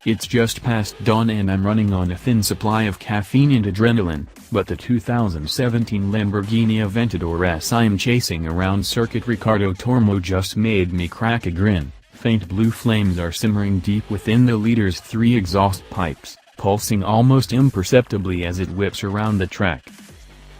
It's just past dawn and I'm running on a thin supply of caffeine and adrenaline, but the 2017 Lamborghini Aventador S I'm chasing around Circuit Ricardo Tormo just made me crack a grin. Faint blue flames are simmering deep within the leader's 3 exhaust pipes, pulsing almost imperceptibly as it whips around the track.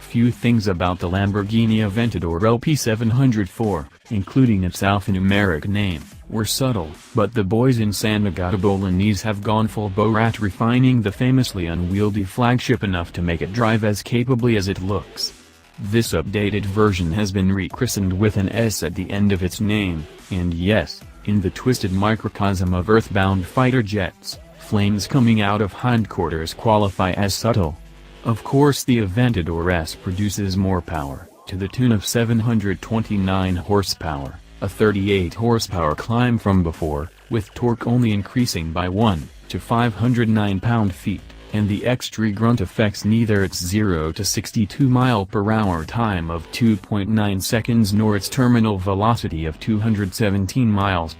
Few things about the Lamborghini Aventador LP700-4, including its alphanumeric name, were subtle, but the boys in Sant'Agata Bolognese have gone full Borat, refining the famously unwieldy flagship enough to make it drive as capably as it looks. This updated version has been rechristened with an S at the end of its name, and yes, in the twisted microcosm of earthbound fighter jets, flames coming out of hindquarters qualify as subtle. Of course the Aventador S produces more power, to the tune of 729 horsepower, a 38 horsepower climb from before, with torque only increasing by 1 to 509 pound-feet, and the extra grunt affects neither its 0 to 62 mph time of 2.9 seconds nor its terminal velocity of 217 mph,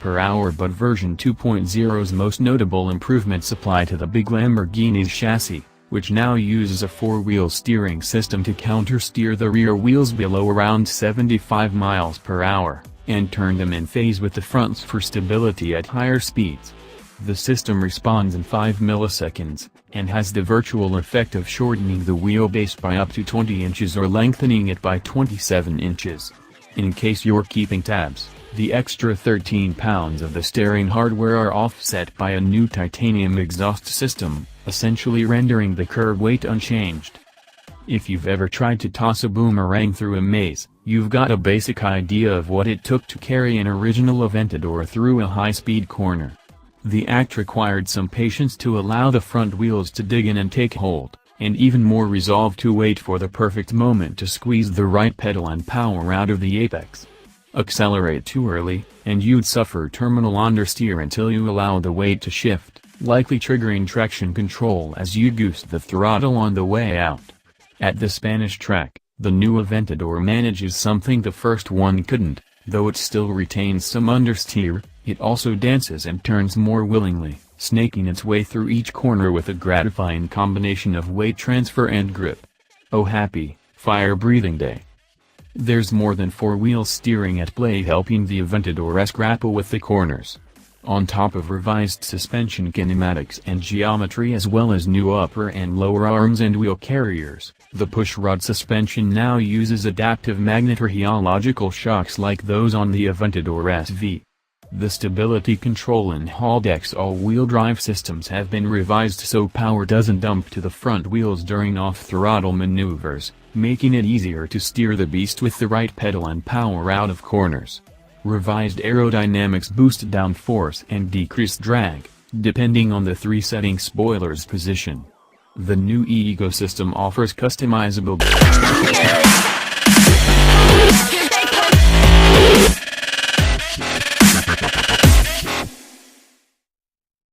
but version 2.0's most notable improvements apply to the big Lamborghini's chassis, which now uses a 4-wheel steering system to counter-steer the rear wheels below around 75 mph, and turn them in phase with the fronts for stability at higher speeds. The system responds in 5 milliseconds, and has the virtual effect of shortening the wheelbase by up to 20 inches or lengthening it by 27 inches. In case you're keeping tabs, the extra 13 pounds of the steering hardware are offset by a new titanium exhaust system, essentially rendering the curb weight unchanged. If you've ever tried to toss a boomerang through a maze, you've got a basic idea of what it took to carry an original Aventador through a high-speed corner. The act required some patience to allow the front wheels to dig in and take hold, and even more resolve to wait for the perfect moment to squeeze the right pedal and power out of the apex. Accelerate too early, and you'd suffer terminal understeer until you allow the weight to shift, likely triggering traction control as you goose the throttle on the way out. At the Spanish track, the new Aventador manages something the first one couldn't, though it still retains some understeer. It also dances and turns more willingly, snaking its way through each corner with a gratifying combination of weight transfer and grip. Oh happy, fire-breathing day. There's more than 4-wheel steering at play, helping the Aventador S grapple with the corners. On top of revised suspension kinematics and geometry as well as new upper and lower arms and wheel carriers, the pushrod suspension now uses adaptive magnetorheological shocks like those on the Aventador SV. The stability control and Haldex all-wheel drive systems have been revised so power doesn't dump to the front wheels during off-throttle maneuvers, making it easier to steer the beast with the right pedal and power out of corners. Revised aerodynamics boost downforce and decrease drag, depending on the 3-setting spoiler's position. The new ecosystem offers customizable